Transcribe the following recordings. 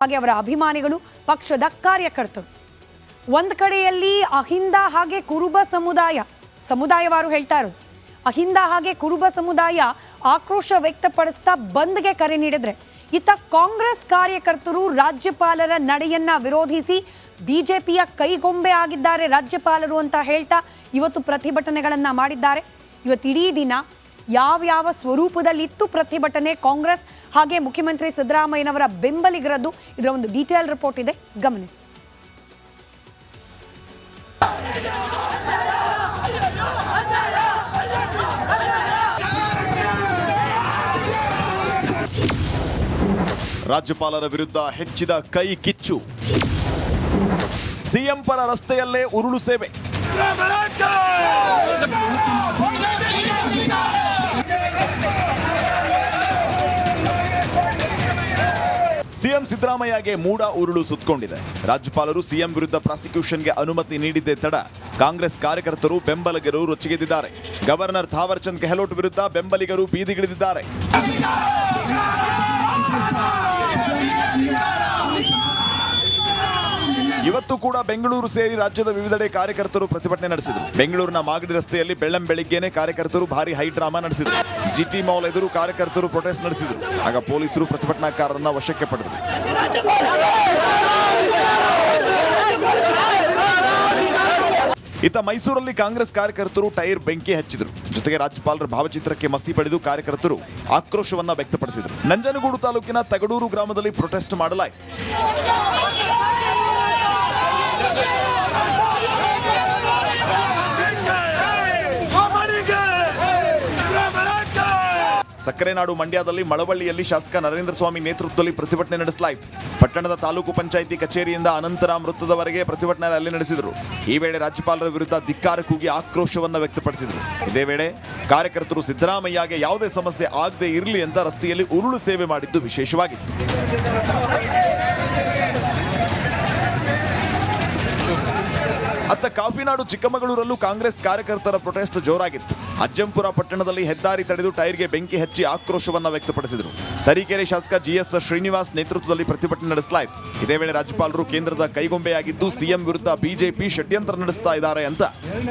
ಹಾಗೆ ಅವರ ಅಭಿಮಾನಿಗಳು, ಪಕ್ಷದ ಕಾರ್ಯಕರ್ತರು. ಒಂದು ಕಡೆಯಲ್ಲಿ ಅಹಿಂದ ಹಾಗೆ ಕುರುಬ ಸಮುದಾಯವಾರು ಹೇಳ್ತಾ ಇರೋದು, ಅಹಿಂದ ಹಾಗೆ ಕುರುಬ ಸಮುದಾಯ ಆಕ್ರೋಶ ವ್ಯಕ್ತಪಡಿಸ್ತಾ ಬಂದ್ಗೆ ಕರೆ ನೀಡಿದ್ರೆ, ಇತ್ತ ಕಾಂಗ್ರೆಸ್ ಕಾರ್ಯಕರ್ತರು ರಾಜ್ಯಪಾಲರ ನಡೆಯನ್ನ ವಿರೋಧಿಸಿ ಬಿಜೆಪಿಯ ಕೈಗೊಂಬೆ ಆಗಿದ್ದಾರೆ ರಾಜ್ಯಪಾಲರು ಅಂತ ಹೇಳ್ತಾ ಇವತ್ತು ಪ್ರತಿಭಟನೆಗಳನ್ನ ಮಾಡಿದ್ದಾರೆ. ಇವತ್ತಿಡೀ ದಿನ ಯಾವ ಸ್ವರೂಪದಲ್ಲಿತ್ತು ಪ್ರತಿಭಟನೆ, ಕಾಂಗ್ರೆಸ್ ಹಾಗೆ ಮುಖ್ಯಮಂತ್ರಿ ಸಿದ್ದರಾಮಯ್ಯನವರ ಬೆಂಬಲಿಗರದ್ದು, ಇದರ ಒಂದು ಡೀಟೇಲ್ ರಿಪೋರ್ಟ್ ಇದೆ, ಗಮನಿಸಿ. ರಾಜ್ಯಪಾಲರ ವಿರುದ್ಧ ಹೆಚ್ಚಿದ ಕೈ ಕಿಚ್ಚು, ಸಿಎಂ ಪರ ರಸ್ತೆಯಲ್ಲೇ ಉರುಳು ಸೇವೆ. ಸಿಎಂ ಸಿದ್ದರಾಮಯ್ಯಗೆ ಮೂಡ ಉರುಳು ಸುತ್ತಕೊಂಡಿದೆ. ರಾಜ್ಯಪಾಲರು ಸಿಎಂ ವಿರುದ್ಧ ಪ್ರಾಸಿಕ್ಯೂಷನ್ಗೆ ಅನುಮತಿ ನೀಡಿದ್ದೇ ತಡ ಕಾಂಗ್ರೆಸ್ ಕಾರ್ಯಕರ್ತರು ಬೆಂಬಲಿಗರು ರೊಚ್ಚಿಗೆದ್ದಿದ್ದಾರೆ. ಗವರ್ನರ್ ಥಾವರ್ ಚಂದ್ ಗೆಹ್ಲೋಟ್ ವಿರುದ್ಧ ಬೆಂಬಲಿಗರು ಬೀದಿಗಿಳಿದಿದ್ದಾರೆ. ಇವತ್ತು ಕೂಡ ಬೆಂಗಳೂರು ಸೇರಿ ರಾಜ್ಯದ ವಿವಿಧೆಡೆ ಕಾರ್ಯಕರ್ತರು ಪ್ರತಿಭಟನೆ ನಡೆಸಿದರು. ಬೆಂಗಳೂರಿನ ಮಾಗಡಿ ರಸ್ತೆಯಲ್ಲಿ ಬೆಳ್ಳಂಬೆಳಿಗ್ಗೆನೆ ಕಾರ್ಯಕರ್ತರು ಭಾರಿ ಹೈ ಡ್ರಾಮಾ ನಡೆಸಿದರು. ಜಿಟಿ ಮಾಲ್ ಎದುರು ಕಾರ್ಯಕರ್ತರು ಪ್ರೊಟೆಸ್ಟ್ ನಡೆಸಿದರು. ಆಗ ಪೊಲೀಸರು ಪ್ರತಿಭಟನಾಕಾರರನ್ನ ವಶಕ್ಕೆ ಪಡೆದರು. ಇತ್ತ ಮೈಸೂರಲ್ಲಿ ಕಾಂಗ್ರೆಸ್ ಕಾರ್ಯಕರ್ತರು ಟೈರ್ ಬೆಂಕಿ ಹಚ್ಚಿದರು. ಜೊತೆಗೆ ರಾಜ್ಯಪಾಲರ ಭಾವಚಿತ್ರಕ್ಕೆ ಮಸಿ ಬಳಿದು ಕಾರ್ಯಕರ್ತರು ಆಕ್ರೋಶವನ್ನ ವ್ಯಕ್ತಪಡಿಸಿದರು. ನಂಜನಗೂಡು ತಾಲೂಕಿನ ತಗಡೂರು ಗ್ರಾಮದಲ್ಲಿ ಪ್ರೊಟೆಸ್ಟ್ ಮಾಡಲಾಯಿತು. ಸಕ್ಕರೆನಾಡು ಮಂಡ್ಯದಲ್ಲಿ ಮಳವಳ್ಳಿಯಲ್ಲಿ ಶಾಸಕ ನರೇಂದ್ರ ಸ್ವಾಮಿ ನೇತೃತ್ವದಲ್ಲಿ ಪ್ರತಿಭಟನೆ ನಡೆಸಲಾಯಿತು. ಪಟ್ಟಣದ ತಾಲೂಕು ಪಂಚಾಯಿತಿ ಕಚೇರಿಯಿಂದ ಅನಂತರಾಮ್ ವೃತ್ತದವರೆಗೆ ಪ್ರತಿಭಟನೆ ರ್ಯಾಲಿ ನಡೆಸಿದರು. ಈ ವೇಳೆ ರಾಜ್ಯಪಾಲರ ವಿರುದ್ಧ ಧಿಕ್ಕಾರ ಕೂಗಿ ಆಕ್ರೋಶವನ್ನು ವ್ಯಕ್ತಪಡಿಸಿದರು. ಇದೇ ವೇಳೆ ಕಾರ್ಯಕರ್ತರು ಸಿದ್ದರಾಮಯ್ಯಗೆ ಯಾವುದೇ ಸಮಸ್ಯೆ ಆಗದೆ ಇರಲಿ ಅಂತ ರಸ್ತೆಯಲ್ಲಿ ಉರುಳು ಸೇವೆ ಮಾಡಿದ್ದು ವಿಶೇಷವಾಗಿತ್ತು. ಅತ್ತ ಕಾಫಿನಾಡು ಚಿಕ್ಕಮಗಳೂರಲ್ಲೂ ಕಾಂಗ್ರೆಸ್ ಕಾರ್ಯಕರ್ತರ ಪ್ರೊಟೆಸ್ಟ್ ಜೋರಾಗಿತ್ತು. ಅಜ್ಜಂಪುರ ಪಟ್ಟಣದಲ್ಲಿ ಹೆದ್ದಾರಿ ತಡೆದು ಟೈರ್ಗೆ ಬೆಂಕಿ ಹಚ್ಚಿ ಆಕ್ರೋಶವನ್ನ ವ್ಯಕ್ತಪಡಿಸಿದರು. ತರೀಕೆರೆ ಶಾಸಕ ಜಿಎಸ್ ಶ್ರೀನಿವಾಸ್ ನೇತೃತ್ವದಲ್ಲಿ ಪ್ರತಿಭಟನೆ ನಡೆಸಲಾಯಿತು. ಇದೇ ವೇಳೆ ರಾಜ್ಯಪಾಲರು ಕೇಂದ್ರದ ಕೈಗೊಂಬೆಯಾಗಿದ್ದು ಸಿಎಂ ವಿರುದ್ಧ ಬಿಜೆಪಿ ಷಡ್ಯಂತ್ರ ನಡೆಸ್ತಾ ಇದ್ದಾರೆ ಅಂತ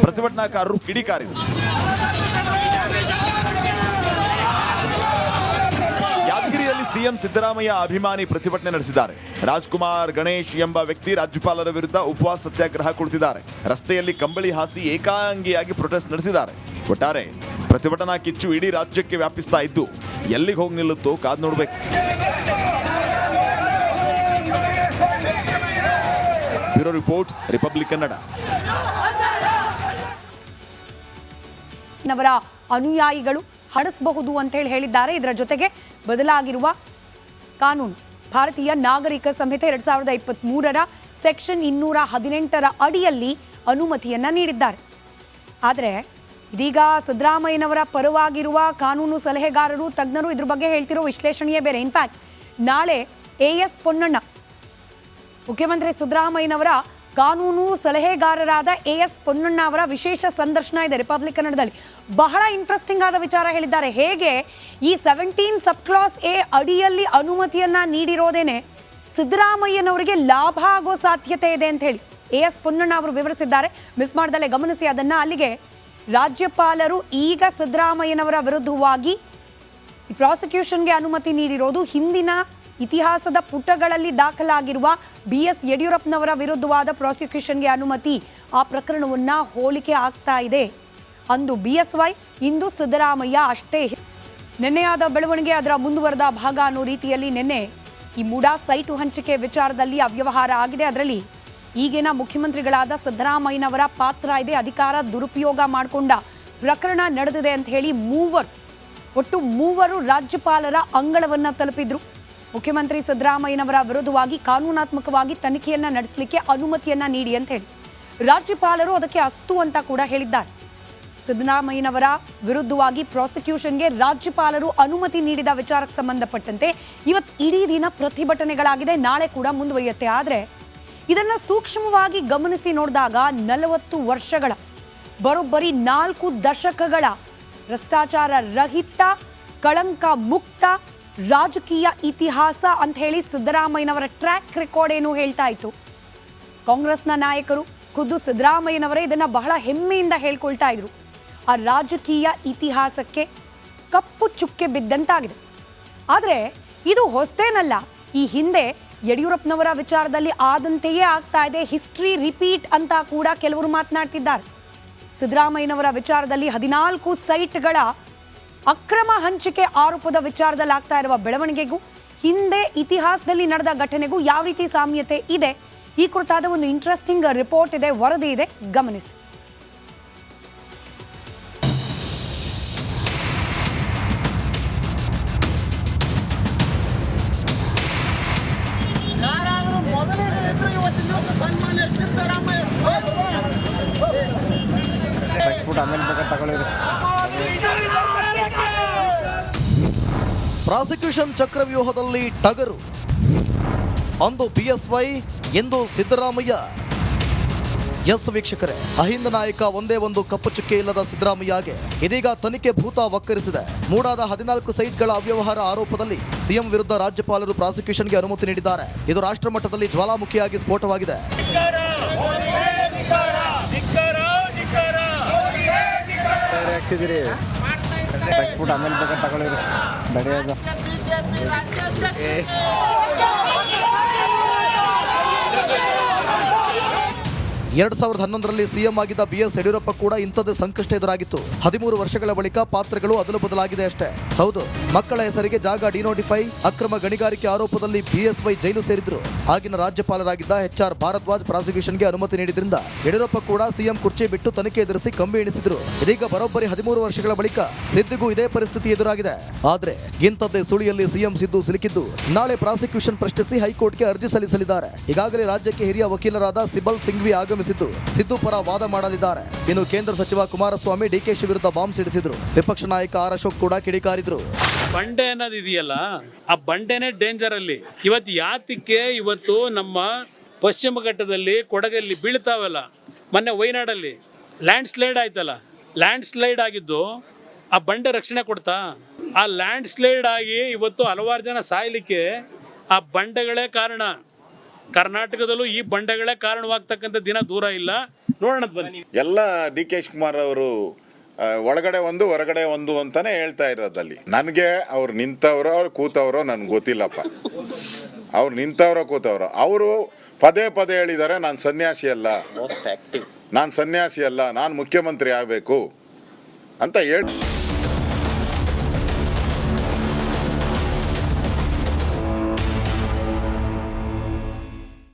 ಪ್ರತಿಭಟನಾಕಾರರು ಕಿಡಿಕಾರಿದರು. ಯಾದಗಿರಿಯಲ್ಲಿ ಸಿಎಂ ಸಿದ್ದರಾಮಯ್ಯ ಅಭಿಮಾನಿ ಪ್ರತಿಭಟನೆ ನಡೆಸಿದ್ದಾರೆ. ರಾಜ್ಕುಮಾರ್ ಗಣೇಶ್ ಎಂಬ ವ್ಯಕ್ತಿ ರಾಜ್ಯಪಾಲರ ವಿರುದ್ಧ ಉಪವಾಸ ಸತ್ಯಾಗ್ರಹ ಕುಳಿತಿದ್ದಾರೆ. ರಸ್ತೆಯಲ್ಲಿ ಕಂಬಳಿ ಹಾಸಿ ಏಕಾಂಗಿಯಾಗಿ ಪ್ರೊಟೆಸ್ಟ್ ನಡೆಸಿದ್ದಾರೆ. ಒಟ್ಟಾರೆ ಪ್ರತಿಭಟನಾ ಕಿಚ್ಚು ಇಡೀ ರಾಜ್ಯಕ್ಕೆ ವ್ಯಾಪಿಸ್ತಾ ಇದ್ದು ಎಲ್ಲಿಗೆ ಹೋಗಿ ನಿಲ್ಲುತ್ತೋ ಕಾದ್ ನೋಡ್ಬೇಕು. Bureau report, republic Kannada. ಅವರ ಅನುಯಾಯಿಗಳು ಹಡಿಸಬಹುದು ಅಂತ ಹೇಳಿದ್ದಾರೆ. ಇದರ ಜೊತೆಗೆ ಬದಲಾಗಿರುವ ಕಾನೂನು ಭಾರತೀಯ ನಾಗರಿಕ ಸಂಹಿತೆ 2023ರ ಸೆಕ್ಷನ್ 218ರ ಅಡಿಯಲ್ಲಿ ಅನುಮತಿಯನ್ನ ನೀಡಿದ್ದಾರೆ. ಆದರೆ ಇದೀಗ ಸಿದ್ದರಾಮಯ್ಯನವರ ಪರವಾಗಿರುವ ಕಾನೂನು ಸಲಹೆಗಾರರು, ತಜ್ಞರು ಇದ್ರ ಬಗ್ಗೆ ಹೇಳ್ತಿರೋ ವಿಶ್ಲೇಷಣೆಯೇ ಬೇರೆ. ಇನ್ಫ್ಯಾಕ್ಟ್ ನಾಳೆ AS ಪೊನ್ನಣ್ಣ, ಮುಖ್ಯಮಂತ್ರಿ ಸಿದ್ದರಾಮಯ್ಯನವರ ಕಾನೂನು ಸಲಹೆಗಾರರಾದ AS ಪೊನ್ನಣ್ಣ ಅವರ ವಿಶೇಷ ಸಂದರ್ಶನ ಇದೆ ರಿಪಬ್ಲಿಕ್ ಕನ್ನಡದಲ್ಲಿ. ಬಹಳ ಇಂಟ್ರೆಸ್ಟಿಂಗ್ ಆದ ವಿಚಾರ ಹೇಳಿದ್ದಾರೆ. ಹೇಗೆ ಈ 17 ಸಬ್ ಕ್ಲಾಸ್ A ಅಡಿಯಲ್ಲಿ ಅನುಮತಿಯನ್ನ ನೀಡಿರೋದೇನೆ ಸಿದ್ದರಾಮಯ್ಯನವರಿಗೆ ಲಾಭ ಆಗೋ ಸಾಧ್ಯತೆ ಇದೆ ಅಂತ ಹೇಳಿ AS ಪೊನ್ನಣ್ಣ ಅವರು ವಿವರಿಸಿದ್ದಾರೆ. ಮಿಸ್ ಮಾಡ್ದಲ್ಲೇ ಗಮನಿಸಿ ಅದನ್ನ. ಅಲ್ಲಿಗೆ ರಾಜ್ಯಪಾಲರು ಈಗ ಸಿದ್ದರಾಮಯ್ಯನವರ ವಿರುದ್ಧವಾಗಿ ಪ್ರಾಸಿಕ್ಯೂಷನ್ಗೆ ಅನುಮತಿ ನೀಡಿರೋದು ಹಿಂದಿನ ಇತಿಹಾಸದ ಪುಟಗಳಲ್ಲಿ ದಾಖಲಾಗಿರುವ BS ಯಡಿಯೂರಪ್ಪನವರ ವಿರುದ್ಧವಾದ ಪ್ರಾಸಿಕ್ಯೂಷನ್ಗೆ ಅನುಮತಿ. ಆ ಪ್ರಕರಣವನ್ನ ಹೋಲಿಕೆ ಆಗ್ತಾ ಇದೆ. ಅಂದು BSY, ಇಂದು ಸಿದ್ದರಾಮಯ್ಯ ಅಷ್ಟೇ. ನಿನ್ನೆಯಾದ ಬೆಳವಣಿಗೆ ಅದರ ಮುಂದುವರೆದ ಭಾಗ ಅನ್ನೋ ರೀತಿಯಲ್ಲಿ ನಿನ್ನೆ ಈ ಮೂಡಾ ಸೈಟು ಹಂಚಿಕೆ ವಿಚಾರದಲ್ಲಿ ಅವ್ಯವಹಾರ ಆಗಿದೆ. ಅದರಲ್ಲಿ ಈಗಿನ ಮುಖ್ಯಮಂತ್ರಿಗಳಾದ ಸಿದ್ದರಾಮಯ್ಯನವರ ಪಾತ್ರ ಇದೆ. ಅಧಿಕಾರ ದುರುಪಯೋಗ ಮಾಡಿಕೊಂಡ ಪ್ರಕರಣ ನಡೆದಿದೆ ಅಂತ ಹೇಳಿ ಒಟ್ಟು ಮೂವರು ರಾಜ್ಯಪಾಲರ ಅಂಗಳವನ್ನ ತಲುಪಿದ್ರು. ಮುಖ್ಯಮಂತ್ರಿ ಸಿದ್ದರಾಮಯ್ಯನವರ ವಿರುದ್ಧವಾಗಿ ಕಾನೂನಾತ್ಮಕವಾಗಿ ತನಿಖೆಯನ್ನ ನಡೆಸಲಿಕ್ಕೆ ಅನುಮತಿಯನ್ನ ನೀಡಿ ಅಂತ ಹೇಳಿ ರಾಜ್ಯಪಾಲರು ಅದಕ್ಕೆ ಅಸ್ತು ಅಂತ ಕೂಡ ಹೇಳಿದ್ದಾರೆ. ಸಿದ್ದರಾಮಯ್ಯನವರ ವಿರುದ್ಧವಾಗಿ ಪ್ರಾಸಿಕ್ಯೂಷನ್ಗೆ ರಾಜ್ಯಪಾಲರು ಅನುಮತಿ ನೀಡಿದ ವಿಚಾರಕ್ಕೆ ಸಂಬಂಧಪಟ್ಟಂತೆ ಇವತ್ತು ಇಡೀ ದಿನ ಪ್ರತಿಭಟನೆಗಳಾಗಿದೆ. ನಾಳೆ ಕೂಡ ಮುಂದುವರಿಯುತ್ತೆ. ಆದರೆ ಇದನ್ನ ಸೂಕ್ಷ್ಮವಾಗಿ ಗಮನಿಸಿ ನೋಡಿದಾಗ 40 ವರ್ಷಗಳ ಬರೋಬ್ಬರಿ 4 ದಶಕಗಳ ಭ್ರಷ್ಟಾಚಾರ ರಹಿತ, ಕಳಂಕ ಮುಕ್ತ, ರಾಜಕೀಯ ಇತಿಹಾಸ ಅಂತ ಹೇಳಿ ಸಿದ್ದರಾಮಯ್ಯನವರ ಟ್ರ್ಯಾಕ್ ರೆಕಾರ್ಡ್ ಏನು ಹೇಳ್ತಾ ಇತ್ತು. ಕಾಂಗ್ರೆಸ್ನ ನಾಯಕರು ಖುದ್ದು ಸಿದ್ದರಾಮಯ್ಯನವರೇ ಇದನ್ನ ಬಹಳ ಹೆಮ್ಮೆಯಿಂದ ಹೇಳ್ಕೊಳ್ತಾ ಇದ್ರು. ಆ ರಾಜಕೀಯ ಇತಿಹಾಸಕ್ಕೆ ಕಪ್ಪು ಚುಕ್ಕೆ ಬಿದ್ದಂತಾಗಿದೆ. ಆದರೆ ಇದು ಹೊಸತೇನಲ್ಲ. ಈ ಹಿಂದೆ ಯಡಿಯೂರಪ್ಪನವರ ವಿಚಾರದಲ್ಲಿ ಆದಂತೆಯೇ ಆಗ್ತಾ ಇದೆ. ಹಿಸ್ಟ್ರಿ ರಿಪೀಟ್ ಅಂತ ಕೂಡ ಕೆಲವರು ಮಾತನಾಡ್ತಿದ್ದಾರೆ. ಸಿದ್ದರಾಮಯ್ಯನವರ ವಿಚಾರದಲ್ಲಿ 14 ಸೈಟ್ಗಳ ಅಕ್ರಮ ಹಂಚಿಕೆ ಆರೋಪದ ವಿಚಾರದಲ್ಲಿ ಆಗ್ತಾ ಇರುವ ಬೆಳವಣಿಗೆಗೂ ಹಿಂದೆ ಇತಿಹಾಸದಲ್ಲಿ ನಡೆದ ಘಟನೆಗೂ ಯಾವ ರೀತಿ ಸಾಮ್ಯತೆ ಇದೆ, ಈ ಕುರಿತಾದ ಒಂದು ಇಂಟ್ರೆಸ್ಟಿಂಗ್ ರಿಪೋರ್ಟ್ ಇದೆ, ವರದಿ ಇದೆ, ಗಮನಿಸಿ. ಪ್ರಾಸಿಕ್ಯೂಷನ್ ಚಕ್ರವ್ಯೂಹದಲ್ಲಿ ಟಗರು. ಅಂದು ಬಿಎಸ್ವೈ, ಎಂದು ಸಿದ್ದರಾಮಯ್ಯ. ಎಸ್ ವೀಕ್ಷಕರೇ, ಅಹಿಂದ ನಾಯಕ ಒಂದೇ ಒಂದು ಕಪ್ಪು ಚುಕ್ಕೆ ಇಲ್ಲದ ಸಿದ್ದರಾಮಯ್ಯಗೆ ಇದೀಗ ತನಿಖೆ ಭೂತ ವಕ್ಕರಿಸಿದೆ. ಮೂಡಾದ 14 ಸೈಟ್ಗಳ ಅವ್ಯವಹಾರ ಆರೋಪದಲ್ಲಿ ಸಿಎಂ ವಿರುದ್ಧ ರಾಜ್ಯಪಾಲರು ಪ್ರಾಸಿಕ್ಯೂಷನ್ಗೆ ಅನುಮತಿ ನೀಡಿದ್ದಾರೆ. ಇದು ರಾಷ್ಟ್ರ ಮಟ್ಟದಲ್ಲಿ ಜ್ವಾಲಾಮುಖಿಯಾಗಿ ಸ್ಫೋಟವಾಗಿದೆ. ಆಮೇಲೆ ಬೇಕಾದ್ರೆ ತಗೊಳ್ಳಿರಿ ನಡೆಯೋದು. 2011ರಲ್ಲಿ ಸಿಎಂ ಆಗಿದ್ದ ಬಿಎಸ್ ಯಡಿಯೂರಪ್ಪ ಕೂಡ ಇಂಥದ್ದೇ ಸಂಕಷ್ಟ ಎದುರಾಗಿತ್ತು. 13 ವರ್ಷಗಳ ಬಳಿಕ ಪಾತ್ರಗಳು ಅದಲು ಬದಲಾಗಿದೆ ಅಷ್ಟೇ. ಹೌದು, ಮಕ್ಕಳ ಹೆಸರಿಗೆ ಜಾಗ ಡಿನೋಟಿಫೈ, ಅಕ್ರಮ ಗಣಿಗಾರಿಕೆ ಆರೋಪದಲ್ಲಿ ಬಿಎಸ್ವೈ ಜೈಲು ಸೇರಿದ್ರು. ಆಗಿನ ರಾಜ್ಯಪಾಲರಾಗಿದ್ದ HR ಭಾರದ್ವಾಜ್ ಪ್ರಾಸಿಕ್ಯೂಷನ್ಗೆ ಅನುಮತಿ ನೀಡಿದ್ರಿಂದ ಯಡಿಯೂರಪ್ಪ ಕೂಡ ಸಿಎಂ ಕುರ್ಚಿ ಬಿಟ್ಟು ತನಿಖೆ ಎದುರಿಸಿ ಕಂಬಿ ಎಣಿಸಿದ್ರು. ಇದೀಗ ಬರೋಬ್ಬರಿ 13 ವರ್ಷಗಳ ಬಳಿಕ ಸಿದ್ದಿಗೂ ಇದೇ ಪರಿಸ್ಥಿತಿ ಎದುರಾಗಿದೆ. ಆದ್ರೆ ಇಂಥದ್ದೇ ಸುಳಿಯಲ್ಲಿ ಸಿಎಂ ಸಿದ್ದು ಸಿಲುಕಿದ್ದು ನಾಳೆ ಪ್ರಾಸಿಕ್ಯೂಷನ್ ಪ್ರಶ್ನಿಸಿ ಹೈಕೋರ್ಟ್ಗೆ ಅರ್ಜಿ ಸಲ್ಲಿಸಲಿದ್ದಾರೆ. ಈಗಾಗಲೇ ರಾಜ್ಯಕ್ಕೆ ಹಿರಿಯ ವಕೀಲರಾದ ಸಿಬಲ್ ಸಿಂಘ್ವಿ ಆಗಮಿಸಿದ್ದು ಸಿದ್ದು ಪರ ವಾದ ಮಾಡಲಿದ್ದಾರೆ. ಇನ್ನು ಕೇಂದ್ರ ಸಚಿವ ಕುಮಾರಸ್ವಾಮಿ ಡಿಕೆಶಿ ವಿರುದ್ಧ ಬಾಂಬ್ ಸಿಡಿಸಿದ್ರು. ವಿಪಕ್ಷ ನಾಯಕ ಆರ್ ಅಶೋಕ್ ಕೂಡ ಕಿಡಿಕಾರಿದ್ರು. ಬಂಡೆ ಅನ್ನೋದು ಇದೆಯಲ್ಲ, ಆ ಬಂಡೆನೇ ಡೇಂಜರ್ ಅಲ್ಲಿ. ಇವತ್ತು ನಮ್ಮ ಪಶ್ಚಿಮ ಘಟ್ಟದಲ್ಲಿ ಕೊಡಗಲ್ಲಿ ಬೀಳ್ತಾವಲ್ಲ, ಮೊನ್ನೆ ವಯನಾಡಲ್ಲಿ ಲ್ಯಾಂಡ್ ಸ್ಲೈಡ್ ಆಯ್ತಲ್ಲ, ಲ್ಯಾಂಡ್ ಸ್ಲೈಡ್ ಆಗಿದ್ದು ಆ ಬಂಡೆ ರಕ್ಷಣೆ ಕೊಡ್ತಾ? ಆ ಲ್ಯಾಂಡ್ ಸ್ಲೈಡ್ ಆಗಿ ಇವತ್ತು ಹಲವಾರು ಜನ ಸಾಯ್ಲಿಕ್ಕೆ ಆ ಬಂಡೆಗಳೇ ಕಾರಣ. ಕರ್ನಾಟಕದಲ್ಲೂ ಈ ಬಂಡೆಗಳೇ ಕಾರಣವಾಗ್ತಕ್ಕಂಥ ದಿನ ದೂರ ಇಲ್ಲ. ನೋಡೋಣ ಬನ್ನಿ. ಎಲ್ಲ DK ಶಿವಕುಮಾರ್ ಅವರು ಒಳಗಡೆ ಒಂದು ಹೊರಗಡೆ ಒಂದು ಅಂತಾನೆ ಹೇಳ್ತಾ ಇರೋದಲ್ಲಿ. ನನಗೆ ಅವ್ರು ನಿಂತವ್ರೋ ಅವ್ರು ಕೂತವ್ರೋ ನನ್ಗೆ ಗೊತ್ತಿಲ್ಲಪ್ಪ. ಅವ್ರು ನಿಂತವ್ರೋ ಕೂತವ್ರೋ, ಅವರು ಪದೇ ಪದೇ ಹೇಳಿದ್ದಾರೆ ನಾನು ಸನ್ಯಾಸಿ ಅಲ್ಲ, ನಾನು ಮುಖ್ಯಮಂತ್ರಿ ಆಗಬೇಕು ಅಂತ ಹೇಳಿ.